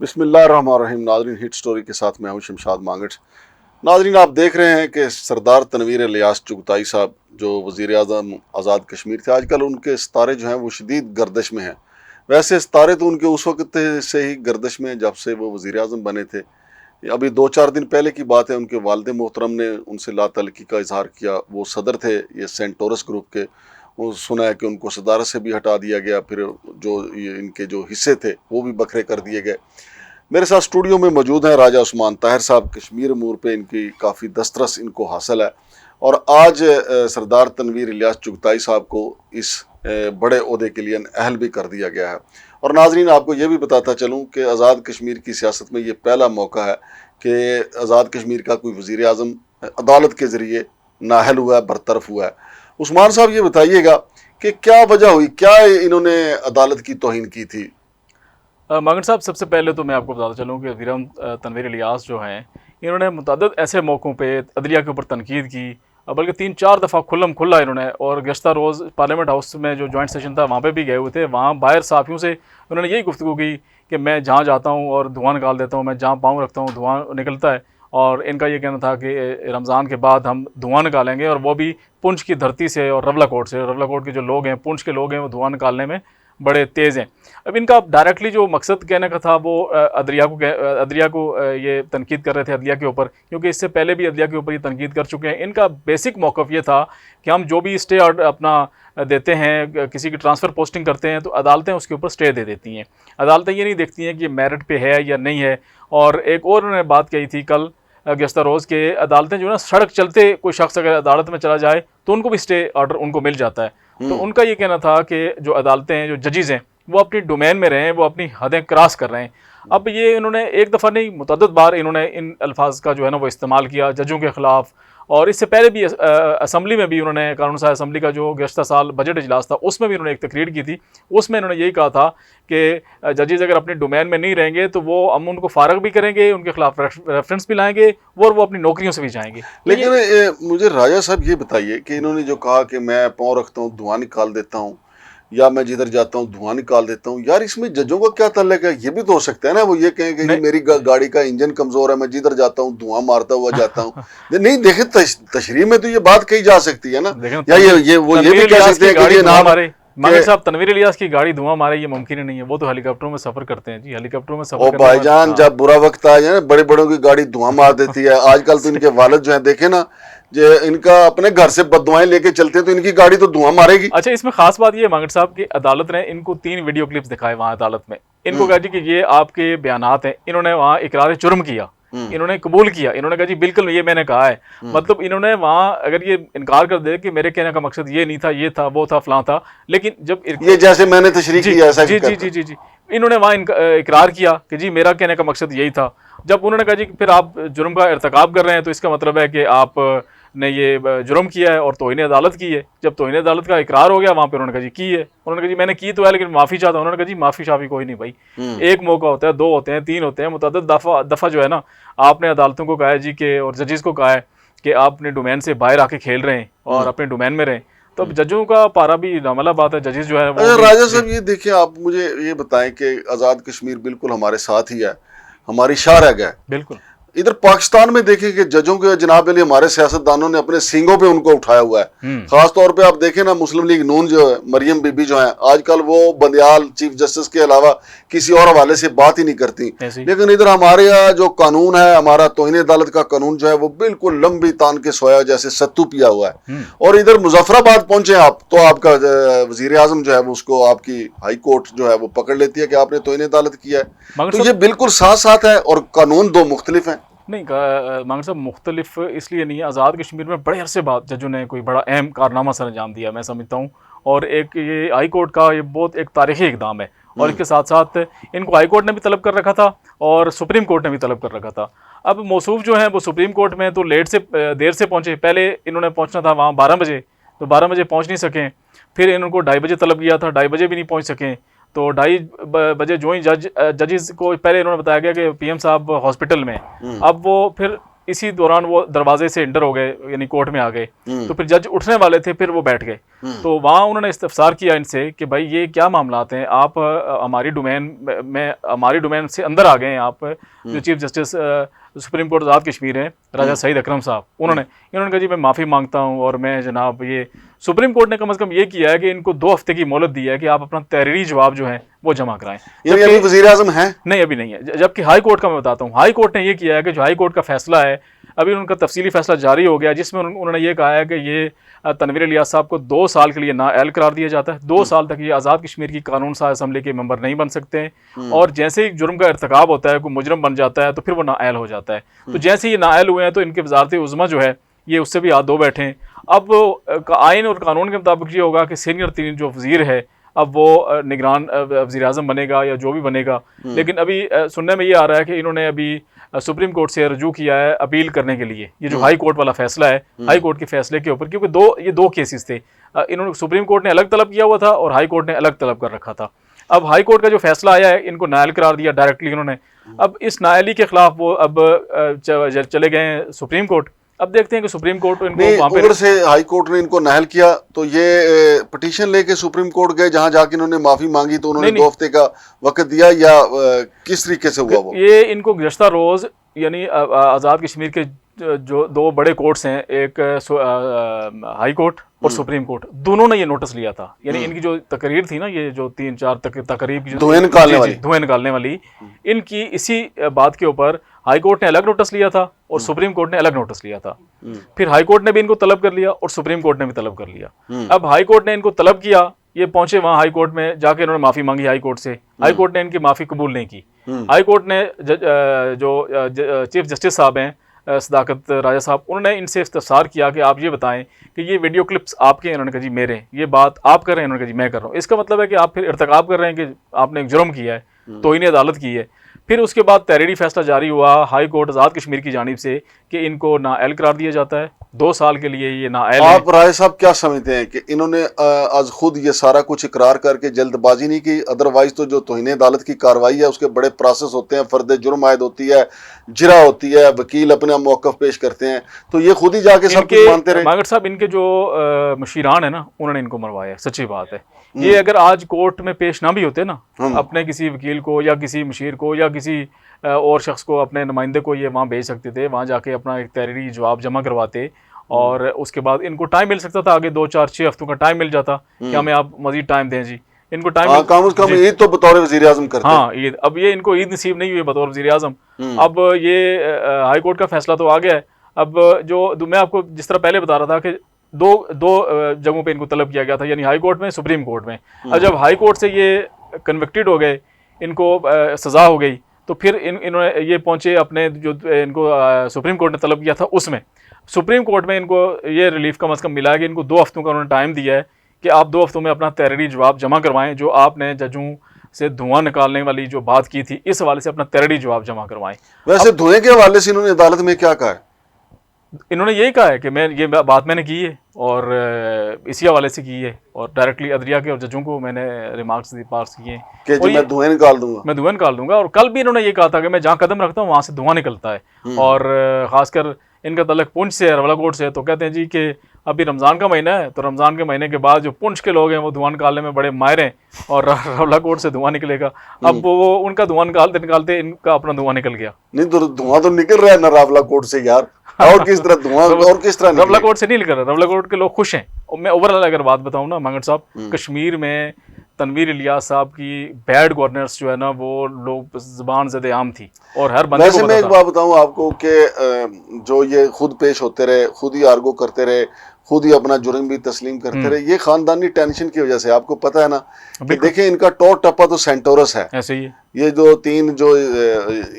बिस्मिल्लाहिर्रहमानिर्रहीम। नाजरीन, hit story के साथ मैं हूं शमशाद मांगट। नाजरीन, आप देख रहे हैं कि सरदार तनवीर इलियास चुगताई साहब जो वज़ीर आज़म आज़ाद कश्मीर थे, आजकल उनके सितारे जो हैं वो शदीद गर्दिश में हैं। वैसे सितारे तो उनके उस वक्त से ही गर्दिश में जब से वो वज़ीर आज़म बने थे। अभी 2-4 दिन पहले की बात है, उनके वालिद मोहतरम ने उनसे लातल्लुकी का इजहार किया। वो सदर थे ये सेंटोरस ग्रुप के। वो सुना है कि उनको सदारत से भी हटा दिया गया, फिर जो ये इनके जो हिस्से थे वो भी बखरे कर दिए गए। मेरे साथ स्टूडियो में मौजूद हैं राजा उस्मान ताहिर साहब। कश्मीर अमूर पे इनकी काफ़ी दस्तरस इनको हासिल है और आज सरदार तनवीर इलियास चुगताई साहब को इस बड़े ओहदे के लिए अहल भी कर दिया गया है। और नाजरीन, आपको ये भी बताता चलूँ कि आज़ाद कश्मीर की सियासत में ये पहला मौका है कि आज़ाद कश्मीर का कोई वज़ीर आज़म अदालत के ज़रिए नाअहल हुआ है, बरतरफ हुआ है। उस्मान साहब, ये बताइएगा कि क्या वजह हुई, क्या इन्होंने अदालत की तौहीन की थी? मांगट साहब, सबसे पहले तो मैं आपको बताता चलूँ कि वीरम तनवीर इलियास जो हैं, इन्होंने मुतअद्दिद ऐसे मौक़ों पे अदलिया के ऊपर तनकीद की, बल्कि 3-4 दफ़ा खुल्लम खुल्ला इन्होंने, और गुज़श्ता रोज़ पार्लियामेंट हाउस में जो जॉइंट सेशन था वहाँ पे भी गए हुए थे। वहाँ बाहर सहाफ़ियों से उन्होंने यही गुफ्तगू की कि मैं जहाँ जाता हूँ और धुआं निकाल देता हूँ, मैं जहाँ पाँव रखता हूँ धुआं निकलता है। और इनका ये कहना था कि रमज़ान के बाद हम धुआं निकालेंगे, और वो भी पुंछ की धरती से और रवलाकोट से। रवलाकोट के जो लोग हैं, पुंछ के लोग हैं, वो धुआं निकालने में बड़े तेज़ हैं। अब इनका डायरेक्टली जो मकसद कहने का था वो अदलिया को ये तनकीद कर रहे थे अदलिया के ऊपर, क्योंकि इससे पहले भी अदलिया के ऊपर ये तनकीद कर चुके हैं। इनका बेसिक मौक़िफ़ ये था कि हम जो भी स्टे ऑर्डर अपना देते हैं, किसी की ट्रांसफ़र पोस्टिंग करते हैं, तो अदालतें उसके ऊपर स्टे दे देती हैं। अदालतें ये नहीं देखती हैं कि ये मेरिट पे है या नहीं है। और एक और उन्होंने बात कही थी कल गुज़श्ता रोज़ के, अदालतें जो है ना, सड़क चलते कोई शख्स अगर अदालत में चला जाए तो उनको भी स्टे ऑर्डर उनको मिल जाता है। तो उनका ये कहना था कि जो अदालतें हैं, जो जजेज़ हैं, वो अपनी डोमेन में रहें, वो अपनी हदें क्रॉस कर रहे हैं। अब ये इन्होंने एक दफ़ा नहीं, मुतअद्दिद बार इन्होंने इन अल्फाज का जो है ना वो इस्तेमाल किया जजों के ख़िलाफ़। और इससे पहले भी असम्बली में भी उन्होंने, कानून साज़ असम्बली का जो गुज़श्ता साल बजट इजलास था, उसमें भी उन्होंने एक तकरीर की थी। उसमें इन्होंने यही कहा था कि जजेज़ अगर अपने डोमेन में नहीं रहेंगे तो वो हम उनको फ़ारग भी करेंगे, उनके खिलाफ रेफरेंस भी लाएंगे, और वो अपनी नौकरियों से भी जाएंगे। लेकिन मुझे राजा साहब ये बताइए कि इन्होंने जो कहा कि मैं पाँव रखता हूँ धुआं निकाल देता हूँ, या मैं जिधर जाता हूँ धुआं निकाल देता हूँ, यार इसमें जजों का क्या ताल्लुक है? ये भी तो हो सकता है ना, वो ये कहें कि मेरी गाड़ी का इंजन कमजोर है, मैं जिधर जाता हूँ धुआं मारता हुआ जाता हूँ। नहीं, देखे तशरीह में तो ये बात कही जा सकती है ना, या ये भी कह सकते हैं कि ये नाम मांगट साहब, तनवीर इलियास की गाड़ी धुआं मारे ये मुमकिन ही नहीं है। वो तो हेलीकॉप्टरों में सफ़र करते हैं जी, हेलीकॉप्टरों में सफ़र ओ भाईजान, जब बुरा वक्त आ जाए ना, बड़े बड़ों की गाड़ी धुआं मार देती है। आजकल तो इनके वालिद जो है, देखे ना, जो इनका अपने घर से बददुआएं लेके चलते हैं, तो इनकी गाड़ी तो धुआं मारेगी। अच्छा, इसमें खास बात ये है मांगट साहब की अदालत ने इनको 3 वीडियो क्लिप्स दिखाए वहाँ अदालत में। इनको कहा जी कि ये आपके बयानात हैं। इन्होंने वहाँ इकरार जुर्म किया, इन्होंने कबूल किया, इन्होंने कहा जी बिल्कुल ये मैंने कहा है। मतलब इन्होंने वहाँ अगर ये इनकार कर दे कि मेरे कहने का मकसद ये नहीं था, ये था, वो था, फलां था, लेकिन जब ये जैसे मैंने तशरीह किया ऐसा जी जी जी जी जी इन्होंने वहाँ इकरार किया कि जी मेरा कहने का मकसद यही था। जब उन्होंने कहा जी कि फिर आप जुर्म का इर्तिकाब कर रहे हैं, तो इसका मतलब है कि आप ने ये जुर्म किया है और तौहीन अदालत की है। जब तौहीन अदालत का इकरार हो गया वहाँ पे, उन्होंने कहा जी की है। उन्होंने कहा जी मैंने की तो है, लेकिन माफ़ी चाहता हूँ। उन्होंने कहा जी माफ़ी शाफ़ी कोई नहीं भाई, एक मौका होता है, 2 होते हैं, 3 होते हैं, मुतअद्दिद दफ़ा जो है ना, आपने अदालतों को कहा है जी के, और जजेस को कहा है कि आप अपने डोमेन से बाहर आके खेल रहे हैं और अपने डोमेन में रहें। तो अब जजों का पारा भी नामला बात है, जजेस जो है वो। राजा साहब, ये देखिए, आप मुझे ये बताएं कि आज़ाद कश्मीर बिल्कुल हमारे साथ ही है, हमारी शाहरग है। बिल्कुल। इधर पाकिस्तान में देखें कि जजों के जनाब अली हमारे सियासतदानों ने अपने सींगों पे उनको उठाया हुआ है। खास तौर पे आप देखें ना, मुस्लिम लीग नून जो है, मरियम बीबी जो है, आजकल वो बंदियाल चीफ जस्टिस के अलावा किसी और हवाले से बात ही नहीं करती। लेकिन इधर हमारे यहाँ जो कानून है, हमारा तौहीन अदालत का कानून जो है, वो बिल्कुल लंबी तान के सोया जैसे सत्तू पिया हुआ है। और इधर मुजफ्फराबाद पहुंचे आप तो आपका वजीर आजम जो है वो, उसको आपकी हाई कोर्ट जो है वो पकड़ लेती है कि आपने तौहीन अदालत किया है। तो ये बिल्कुल साथ साथ है और कानून 2 मुख्तलिफ हैं। नहीं, मांगट साहब, मुख्तलिफ इसलिए नहीं है। आज़ाद कश्मीर में बड़े अरसे बाद जजों ने कोई बड़ा अहम कारनामा सर अंजाम दिया, मैं समझता हूँ। और एक ये हाई कोर्ट का ये बहुत एक तारीखी इकदाम है। और इसके साथ साथ इनको हाई कोर्ट ने भी तलब कर रखा था और सुप्रीम कोर्ट ने भी तलब कर रखा था। अब मौसूफ जो है वो सुप्रीम कोर्ट में तो देर से पहुँचे। पहले इन्होंने पहुँचना था वहाँ 12 बजे, तो 12 बजे पहुँच नहीं सकें। फिर इनको 2:30 बजे तलब किया था, 2:30 बजे भी नहीं पहुँच सकें। तो 2:30 बजे जो ही जजेस को पहले इन्होंने बताया गया कि पीएम साहब हॉस्पिटल में। अब वो फिर इसी दौरान वो दरवाजे से इंटर हो गए, यानी कोर्ट में आ गए। तो फिर जज उठने वाले थे, फिर वो बैठ गए। तो वहाँ उन्होंने इस्तफसार किया इनसे कि भाई ये क्या मामलात हैं, आप हमारी डोमेन से अंदर आ गए हैं। आप जो chief justice supreme court Azad Kashmir हैं, राजा सईद अकरम साहब, इन्होंने कहा जी मैं माफ़ी मांगता हूँ, और मैं जनाब ये सुप्रीम कोर्ट ने कम से कम ये किया है कि इनको 2 हफ्ते की मोहलत दी है कि आप अपना तहरीरी जवाब जो है वो जमा कराएं। यानी अभी वज़ीर आज़म है? नहीं, अभी नहीं है। जबकि हाई कोर्ट का मैं बताता हूँ, हाई कोर्ट ने ये किया है कि जो हाई कोर्ट का फैसला है, अभी उनका तफसीली फैसला जारी हो गया, जिसमें उन्होंने ये कहा है कि ये तनवीर इलियास साहब को 2 साल के लिए नाअहल करार दिया जाता है। 2 साल तक ये आज़ाद कश्मीर की कानून साज असम्बली के मेंबर नहीं बन सकते हैं, और जैसे ही जुर्म का इर्तिकाब होता है, कोई मुजरम बन जाता है, तो फिर वो नाअहल हो जाता है। तो जैसे ये नाअहल हुए हैं तो इनके वज़ारत उज़्मा जो है ये उससे भी हाथ धो बैठे हैं। अब आइन और कानून के मुताबिक ये होगा कि सीनियर 3 जो वज़ीर है, अब वो निगरान वज़ीर आज़म बनेगा या जो भी बनेगा। लेकिन अभी सुनने में ये आ रहा है कि इन्होंने अभी सुप्रीम कोर्ट से रजू किया है अपील करने के लिए, ये जो हाई कोर्ट वाला फैसला है, हाई कोर्ट के फैसले के ऊपर, क्योंकि ये दो केसेस थे। इन्होंने सुप्रीम कोर्ट ने अलग तलब किया हुआ था और हाई कोर्ट ने अलग तलब कर रखा था। अब हाई कोर्ट का जो फैसला आया है, इनको नाअहल करार दिया डायरेक्टली इन्होंने। अब इस नाअहली के खिलाफ वो अब चले गए हैं सुप्रीम कोर्ट। अब देखते हैं कि सुप्रीम कोर्ट इनको वहाँ पे उधर से हाई कोर्ट ने इनको नाअहल किया, तो ये पिटीशन लेके सुप्रीम कोर्ट गए, जहां जाके इन्होंने माफी मांगी, तो उन्होंने 2 हफ्ते का वक्त दिया, या किस तरीके से हुआ वो? ये इनको गुज़श्ता रोज़, यानी आज़ाद कश्मीर के जो 2 बड़े कोर्ट्स हैं, एक हाई कोर्ट और सुप्रीम कोर्ट, दोनों ने ये नोटिस लिया था। यानी इनकी जो तकरीर थी ना, ये जो 3-4 तकरीर की धुएं निकालने वाली, इनकी इसी बात के ऊपर हाई कोर्ट ने अलग नोटिस लिया था और सुप्रीम कोर्ट ने अलग नोटिस लिया था। फिर हाई कोर्ट ने भी इनको तलब कर लिया और सुप्रीम कोर्ट ने भी तलब कर लिया। अब हाई कोर्ट ने इनको तलब किया, ये पहुंचे वहां हाई कोर्ट में, जाके इन्होंने माफ़ी मांगी हाई कोर्ट से। हाई कोर्ट ने इनकी माफ़ी कबूल नहीं की। हाई कोर्ट ने जो चीफ जस्टिस साहब हैं, सदाकत राजा साहब, उन्होंने इनसे इस्तफसार किया कि आप ये बताएं कि ये वीडियो क्लिप्स आपके हैं। उन्होंने कहा जी मेरे, ये बात आप कर रहे हैं? उन्होंने कहा जी मैं कर रहा हूँ। इसका मतलब है कि आप फिर इर्तिकाब कर रहे हैं कि आपने एक जुर्म किया है, तौहीन अदालत की है। फिर उसके बाद तहरीरी फैसला जारी हुआ हाई कोर्ट आज़ाद कश्मीर की जानिब से कि इनको नाअहल करार दिया जाता है 2 साल के लिए। ये नाअहल आप राय साहब क्या समझते हैं कि इन्होंने आज खुद ये सारा कुछ इकरार करके जल्दबाजी नहीं की? अदरवाइज तो जो तौहीन अदालत की कार्रवाई है उसके बड़े प्रोसेस होते हैं, फर्द जुर्म आयद होती है, जिरा होती है, वकील अपना मौक़िफ़ पेश करते हैं, तो ये खुद ही जाके सब कुछ मानते रहे? मांगट साहब, इनके जो मुशीरान है ना, उन्होंने इनको मरवाया, सच्ची बात है। ये अगर आज कोर्ट में पेश ना भी होते ना, अपने किसी वकील को या किसी मुशीर को या किसी और शख्स को, अपने नुमाइंदे को ये वहाँ भेज सकते थे, वहाँ जाके अपना एक तहरीरी जवाब जमा करवाते, और उसके बाद इनको टाइम मिल सकता था, आगे 2-4-6 हफ्तों का टाइम मिल जाता कि हमें आप मजीद टाइम दें जी। इनको टाइम कम से कम ईद तो बतौर वज़ीर आज़म करते हैं। हाँ, ईद। अब ये इनको ईद नसीब नहीं हुई बतौर वज़ीर आज़म। अब ये हाई कोर्ट का फैसला तो आ गया है। अब जो मैं आपको जिस तरह पहले बता रहा था कि दो जगहों पे इनको तलब किया गया था, यानी हाई कोर्ट में, सुप्रीम कोर्ट में। अब जब हाई कोर्ट से ये कन्विक्टेड हो गए, इनको सज़ा हो गई, तो फिर इन्होंने ये पहुँचे अपने जो इनको सुप्रीम कोर्ट ने तलब किया था उसमें। सुप्रीम कोर्ट में इनको ये रिलीफ कम अज़ कम मिला है कि इनको 2 हफ्तों का उन्होंने टाइम दिया है कि आप 2 हफ्तों में अपना तहरीरी जवाब जमा करवाएं। जो आपने जजों से धुआं निकालने वाली जो बात की थी, इस हवाले से अपना तहरीरी जवाब जमा करवाएं। वैसे धुएं के हवाले से इन्होंने अदालत में क्या कहा है? इन्होंने यही कहा है कि ये बात मैंने की है और इसी हवाले से की है, और डायरेक्टली अदलिया के और जजों को मैंने रिमार्क्स पास किए हैं कि जी मैं धुएं निकाल दूंगा, मैं धुआं निकाल दूंगा। और कल भी इन्होंने ये कहा था कि मैं जहाँ कदम रखता हूँ वहाँ से धुआं निकलता है। और ख़ासकर इनका तल्लुक पुंछ से है, रवलाकोट से, तो कहते हैं जी कि अभी रमज़ान का महीना है, तो रमज़ान के महीने के बाद जो पुंछ के लोग हैं वो धुआं निकालने में बड़े माहिर हैं, और रवलाकोट से धुआं निकलेगा। अब वो उनका धुआं निकालते निकालते इनका अपना धुआं निकल गया। नहीं तो धुआं तो निकल रहा है ना रवलाकोट से यार, और किस तरह धुआं और किस तरह? रवलाकोट से नहीं निकल रहा, रवलाकोट के लोग खुश हैं। और मैं ओवरऑल अगर बात बताऊँ ना मांगट साहब, कश्मीर में तनवीर इलियास साहब की बैड गवर्नेंस जो है ना, वो लोग ज़बान ज़द आम थी, और हर बंदे को वैसे मैं एक बात बताऊं आपको कि जो ये खुद पेश होते रहे, खुद ही आर्गो करते रहे, खुद ही अपना जुर्म भी तस्लीम करते रहे, ये खानदानी टेंशन की वजह से। आपको पता है ना कि देखिए इनका टोर टप्पा तो सेंटोरस है, ऐसे ही है। ये जो 3 जो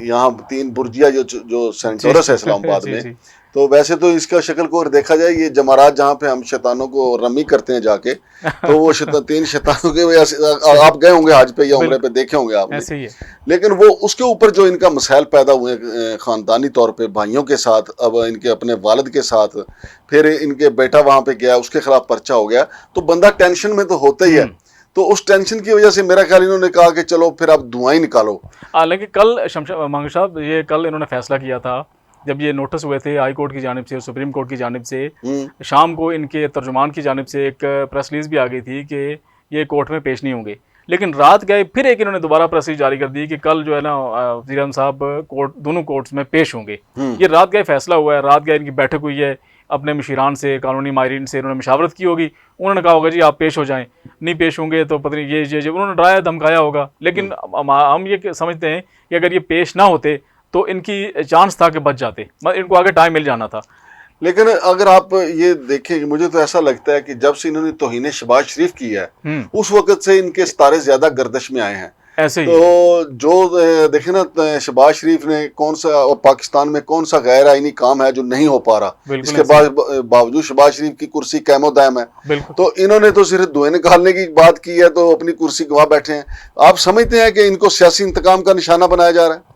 यहाँ 3 बुर्जिया जो सेंटोरस है इस्लामाबाद में, तो वैसे तो इसका शक्ल को देखा जाए, ये जमारात जहाँ पे हम शैतानों को रमी करते हैं जाके, तो वो 3 शैतानों के वजह से आप गए होंगे हज पे या उम्रे पे, देखे होंगे आपने। ऐसे ही है। लेकिन वो उसके ऊपर जो इनका मसाइल पैदा हुए ख़ानदानी तौर पे, भाइयों के साथ, अब इनके अपने वालिद के साथ, फिर इनके बेटा वहाँ पे गया, उसके खिलाफ पर्चा हो गया, तो बंदा टेंशन में तो होता ही है। तो उस टेंशन की वजह से मेरा ख्याल इन्होंने कहा कि चलो फिर आप धुआं ही निकालो। हालांकि कल शमशा मांगट साहब, ये कल इन्होंने फैसला किया था जब ये नोटिस हुए थे हाई कोर्ट की जानिब से और सुप्रीम कोर्ट की जानिब से, शाम को इनके तर्जुमान की जानिब से एक प्रेस रिलीज भी आ गई थी कि ये कोर्ट में पेश नहीं होंगे। लेकिन रात गए फिर एक इन्होंने दोबारा प्रेस रिलीज जारी कर दी कि कल जो है ना वज़ीर आज़म साहब कोर्ट दोनों कोर्ट्स में पेश होंगे। ये रात गए फैसला हुआ है, रात गए इनकी बैठक हुई है, अपने मशीरान से, कानूनी माहिरीन से इन्होंने मशावरत की होगी। उन्होंने कहा होगा जी आप पेश हो जाएं, नहीं पेश होंगे तो पता नहीं ये उन्होंने डराया धमकाया होगा। लेकिन हम ये समझते हैं कि अगर ये पेश ना होते तो इनकी चांस था कि बच जाते, मतलब इनको आगे टाइम मिल जाना था। लेकिन अगर आप ये देखें, मुझे तो ऐसा लगता है कि जब से इन्होंने तौहीन शहबाज शरीफ की है उस वक्त से इनके सितारे ज्यादा गर्दिश में आए हैं। ऐसे ही तो जो देखे ना शहबाज शरीफ ने कौन सा और पाकिस्तान में कौन सा गैर आईनी काम है जो नहीं हो पा रहा, इसके बावजूद शहबाज शरीफ की कुर्सी कैमो दायम है। तो इन्होंने तो सिर्फ धुएं निकालने की बात की है तो अपनी कुर्सी गवा बैठे हैं। आप समझते हैं कि इनको सियासी इंतकाम का निशाना बनाया जा रहा है?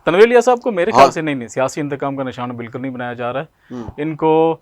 तनवीर इलियास साहब को मेरे ख्याल से नहीं सियासी इंतकाम का निशाना बिल्कुल नहीं बनाया जा रहा है। इनको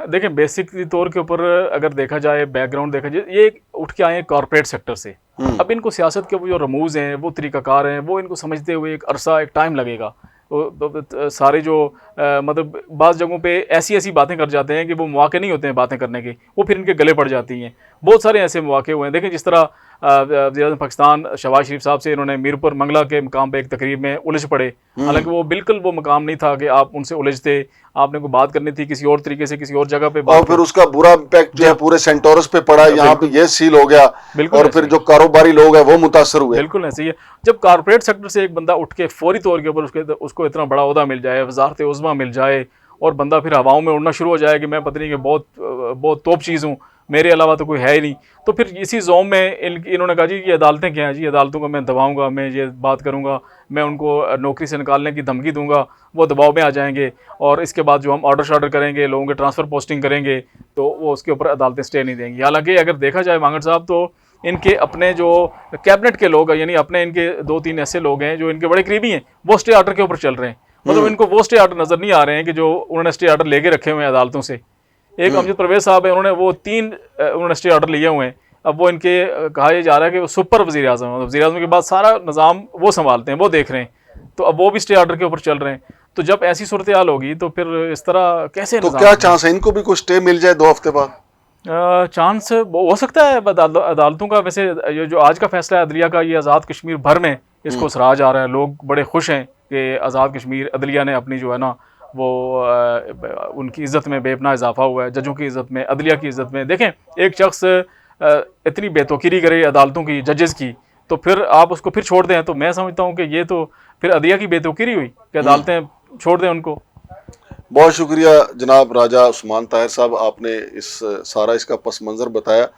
देखें बेसिक तौर के ऊपर अगर देखा जाए, बैकग्राउंड देखा जाए, ये उठ के आए हैं कॉर्पोरेट सेक्टर से। अब इनको सियासत के वो जो रमूज हैं, वो तरीकाकार हैं, वो इनको समझते हुए एक अरसा एक टाइम लगेगा। तो सारे जो मतलब बाज़ जगहों पे ऐसी ऐसी बातें कर जाते हैं कि वो मौके नहीं होते हैं बातें करने के, वो फिर इनके गले पड़ जाती हैं। बहुत सारे ऐसे मौके हुए हैं। देखें जिस तरह वज़ीर-ए-आज़म पाकिस्तान शहबाज शरीफ साहब से इन्होंने मीरपुर मंगला के मकाम पे एक तकरीब में उलझ पड़े, हालांकि वो बिल्कुल वो मकाम नहीं था कि आप उनसे उलझते, आपने कोई बात करनी थी किसी और तरीके से, किसी और जगह पे और फिर उसका बुरा इम्पैक्ट जो है पूरे सेंटोरस पे पड़ा, यहाँ पे ये सील हो गया और फिर जो कारोबारी लोग हैं वो मुतासर हुए। बिल्कुल ऐसे ही है। जब कारपोरेट सेक्टर से एक बंदा उठ के फौरी तौर के ऊपर उसको इतना बड़ा ओहदा मिल जाए, वजारत उज़्मा मिल जाए और बंदा फिर हवाओं में उड़ना शुरू हो जाए कि मैं पता नहीं कि बहुत तोप चीज़ हूँ, मेरे अलावा तो कोई है ही नहीं, तो फिर इसी जोम में इन्होंने कहा जी ये अदालतें क्या हैं जी, अदालतों को मैं दबाऊंगा, मैं ये बात करूंगा, मैं उनको नौकरी से निकालने की धमकी दूंगा, वो दबाव में आ जाएंगे और इसके बाद जो हम ऑर्डर शार्डर करेंगे, लोगों के ट्रांसफ़र पोस्टिंग करेंगे तो वो उसके ऊपर अदालतें स्टे नहीं देंगी। हालांकि अगर देखा जाए मांगड़ साहब तो इनके अपने जो कैबिनेट के लोग हैं, यानी अपने इनके 2-3 ऐसे लोग हैं जो इनके बड़े करीबी हैं, वो स्टे ऑर्डर के ऊपर चल रहे हैं। मतलब इनको वो स्टे ऑर्डर नज़र नहीं आ रहे हैं कि जो उन्होंने स्टे ऑर्डर लेके रखे हुए हैं अदालतों से। एक अमजद परवेज साहब है, उन्होंने वो 3 उन्होंने स्टे ऑर्डर लिए हुए हैं। अब वो इनके कहा यह जा रहा है कि वो सुपर वज़ीर आज़म, मतलब वज़ीर आज़म के बाद सारा निज़ाम वो संभालते हैं, वो देख रहे हैं, तो अब वो भी स्टे ऑर्डर के ऊपर चल रहे हैं। तो जब ऐसी सूरत हाल होगी तो फिर इस तरह कैसे, तो क्या चांस है इनको भी कुछ स्टे मिल जाए 2 हफ्ते बाद? चांस हो सकता है अदालतों का। वैसे ये जो आज का फैसला है अदलिया का, ये आज़ाद कश्मीर भर में इसको सराहा जा रहा है। लोग बड़े खुश हैं कि आज़ाद कश्मीर अदलिया ने अपनी जो है ना वो उनकी इज़्ज़त में बेपनाह इजाफा हुआ है, जजों की इज़्ज़त में, अदलिया की इज़्ज़त में। देखें एक शख्स इतनी बेतौकीरी करे अदालतों की, जजेस की, तो फिर आप उसको फिर छोड़ दें, तो मैं समझता हूँ कि ये तो फिर अदलिया की बेतौकीरी हुई कि अदालतें छोड़ दें उनको। बहुत शुक्रिया जनाब राजा उस्मान ताहिर साहब, आपने इसका पस मंज़र बताया।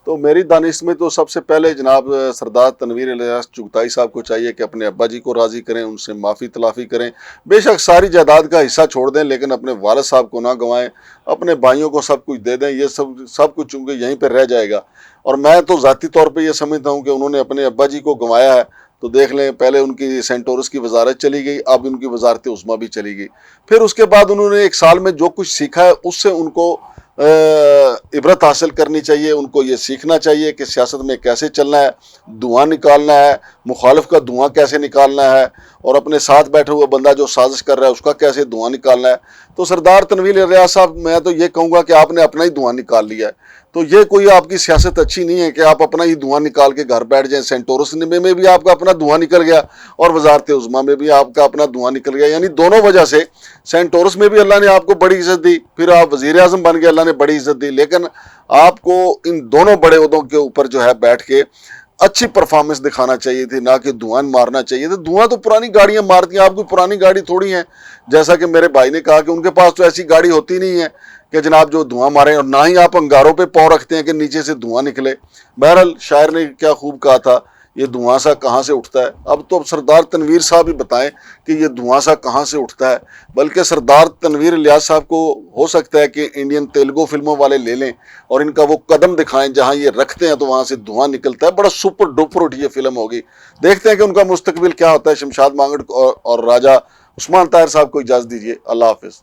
तो मेरी दानिश में तो सबसे पहले जनाब सरदार तनवीर इलियास चुगताई साहब को चाहिए कि अपने अब्बा जी को राज़ी करें, उनसे माफ़ी तलाफ़ी करें। बेशक सारी जायदाद का हिस्सा छोड़ दें लेकिन अपने वालिद साहब को ना गंवाएं, अपने भाइयों को सब कुछ दे दें। ये सब कुछ चूँकि यहीं पर रह जाएगा। और मैं तो ज़ाती तौर पर यह समझता हूँ कि उन्होंने अपने अब्बा जी को गंवाया है। तो देख लें, पहले उनकी सेंटोरस की वजारत चली गई, अब उनकी वजारत उज़्मा भी चली गई। फिर उसके बाद उन्होंने 1 साल में जो कुछ सीखा है उससे उनको इबरत हासिल करनी चाहिए। उनको ये सीखना चाहिए कि सियासत में कैसे चलना है, धुआं निकालना है, मुखालिफ का धुआं कैसे निकालना है और अपने साथ बैठे हुए बंदा जो साजिश कर रहा है उसका कैसे धुआं निकालना है। तो सरदार तनवीर इलियास साहब, मैं तो ये कहूँगा कि आपने अपना ही धुआं निकाल लिया है। तो ये कोई आपकी सियासत अच्छी नहीं है कि आप अपना ही धुआं निकाल के घर बैठ जाएं। सेंटोरस में भी आपका अपना धुआं निकल गया और वजारत उज़्मा में भी आपका अपना धुआं निकल गया, यानी दोनों वजह से। सेंटोरस में भी अल्लाह ने आपको बड़ी इज़्ज़त दी, फिर आप वज़ीर आज़म बन गए, अल्लाह ने बड़ी इज़्ज़त दी, लेकिन आपको इन दोनों बड़े ओहदों के ऊपर जो है बैठ के अच्छी परफॉर्मेंस दिखाना चाहिए थी, ना कि धुआं मारना चाहिए था। धुआं तो पुरानी गाड़ियां मारती हैं, आपकी पुरानी गाड़ी थोड़ी है। जैसा कि मेरे भाई ने कहा कि उनके पास तो ऐसी गाड़ी होती नहीं है कि जनाब जो धुआं मारे, और ना ही आप अंगारों पे पाँव रखते हैं कि नीचे से धुआं निकले। बहरहाल शायर ने क्या खूब कहा था, ये धुआं सा कहाँ से उठता है। अब तो सरदार तनवीर साहब ही बताएं कि ये धुआं सा कहाँ से उठता है। बल्कि सरदार तनवीर इलियास साहब को हो सकता है कि इंडियन तेलुगु फिल्मों वाले ले लें और इनका वो कदम दिखाएं जहाँ ये रखते हैं तो वहाँ से धुआं निकलता है। बड़ा सुपर डुपर उठी ये फिल्म होगी। देखते हैं कि उनका मुस्तकबिल क्या होता है। शमशाद मांगड़ और राजा उस्मान ताहिर साहब को इजाज़त दीजिए। अल्लाह हाफिज़।